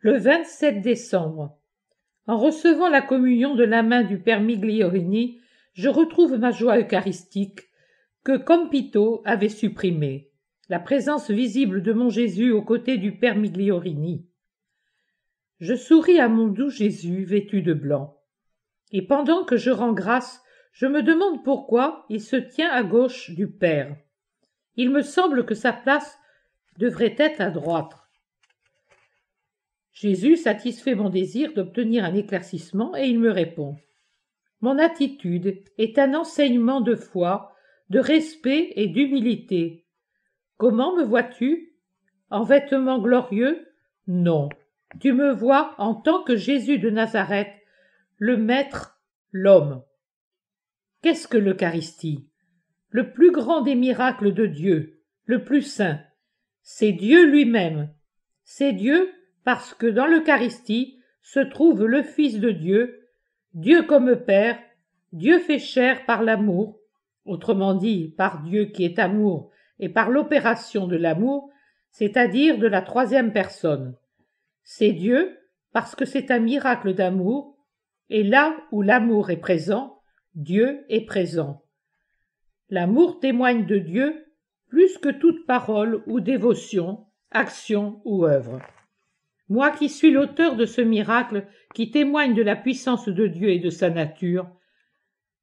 Le 27 décembre. En recevant la communion de la main du père Migliorini, je retrouve ma joie eucharistique que Compito avait supprimée, la présence visible de mon Jésus aux côtés du père Migliorini. Je souris à mon doux Jésus vêtu de blanc. Et pendant que je rends grâce, je me demande pourquoi il se tient à gauche du Père. Il me semble que sa place devrait être à droite. Jésus satisfait mon désir d'obtenir un éclaircissement et il me répond. Mon attitude est un enseignement de foi, de respect et d'humilité. Comment me vois-tu? En vêtements glorieux? Non. Tu me vois en tant que Jésus de Nazareth, le Maître, l'homme. Qu'est-ce que l'Eucharistie? Le plus grand des miracles de Dieu, le plus saint. C'est Dieu lui-même. C'est Dieu parce que dans l'Eucharistie se trouve le Fils de Dieu, Dieu comme Père, Dieu fait chair par l'amour, autrement dit par Dieu qui est amour et par l'opération de l'amour, c'est-à-dire de la troisième personne. C'est Dieu parce que c'est un miracle d'amour, et là où l'amour est présent, Dieu est présent. L'amour témoigne de Dieu plus que toute parole ou dévotion, action ou œuvre. Moi qui suis l'auteur de ce miracle qui témoigne de la puissance de Dieu et de sa nature,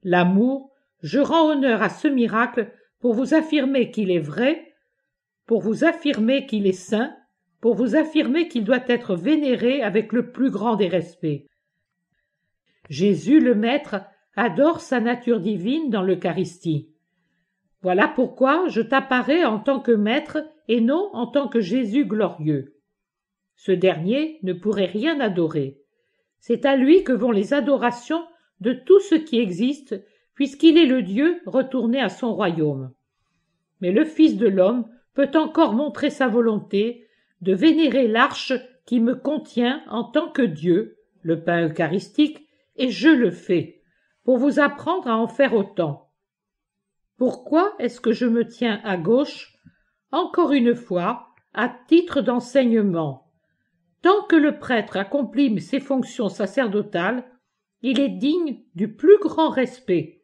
l'amour, je rends honneur à ce miracle pour vous affirmer qu'il est vrai, pour vous affirmer qu'il est saint, pour vous affirmer qu'il doit être vénéré avec le plus grand des respects. Jésus, le Maître, adore sa nature divine dans l'Eucharistie. Voilà pourquoi je t'apparais en tant que Maître et non en tant que Jésus glorieux. Ce dernier ne pourrait rien adorer. C'est à lui que vont les adorations de tout ce qui existe, puisqu'il est le Dieu retourné à son royaume. Mais le Fils de l'homme peut encore montrer sa volonté de vénérer l'arche qui me contient en tant que Dieu, le pain eucharistique, et je le fais, pour vous apprendre à en faire autant. Pourquoi est-ce que je me tiens à gauche? Encore une fois, à titre d'enseignement. Tant que le prêtre accomplit ses fonctions sacerdotales, il est digne du plus grand respect.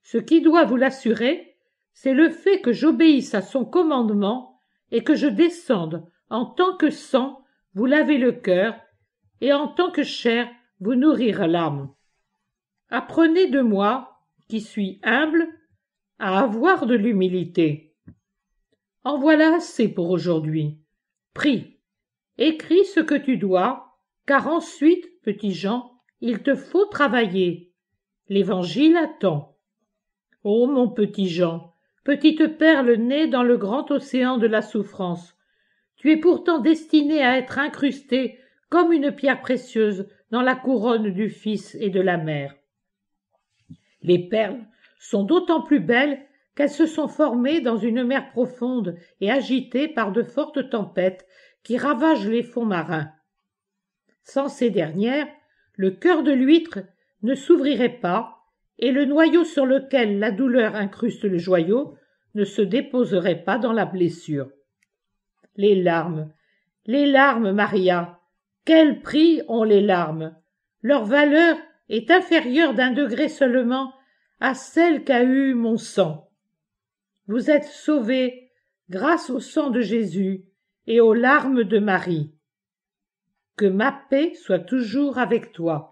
Ce qui doit vous l'assurer, c'est le fait que j'obéisse à son commandement et que je descende en tant que sang vous laver le cœur et en tant que chair vous nourrir l'âme. Apprenez de moi, qui suis humble, à avoir de l'humilité. En voilà assez pour aujourd'hui. Prie, écris ce que tu dois, car ensuite, petit Jean, il te faut travailler. L'Évangile attend. Ô mon petit Jean, petite perle née dans le grand océan de la souffrance, tu es pourtant destiné à être incrusté comme une pierre précieuse dans la couronne du Fils et de la Mère. Les perles sont d'autant plus belles qu'elles se sont formées dans une mer profonde et agitée par de fortes tempêtes qui ravagent les fonds marins. Sans ces dernières, le cœur de l'huître ne s'ouvrirait pas et le noyau sur lequel la douleur incruste le joyau ne se déposerait pas dans la blessure. Les larmes, Maria, quel prix ont les larmes! Leur valeur est inférieure d'un degré seulement à celle qu'a eue mon sang. Vous êtes sauvés grâce au sang de Jésus et aux larmes de Marie. Que ma paix soit toujours avec toi.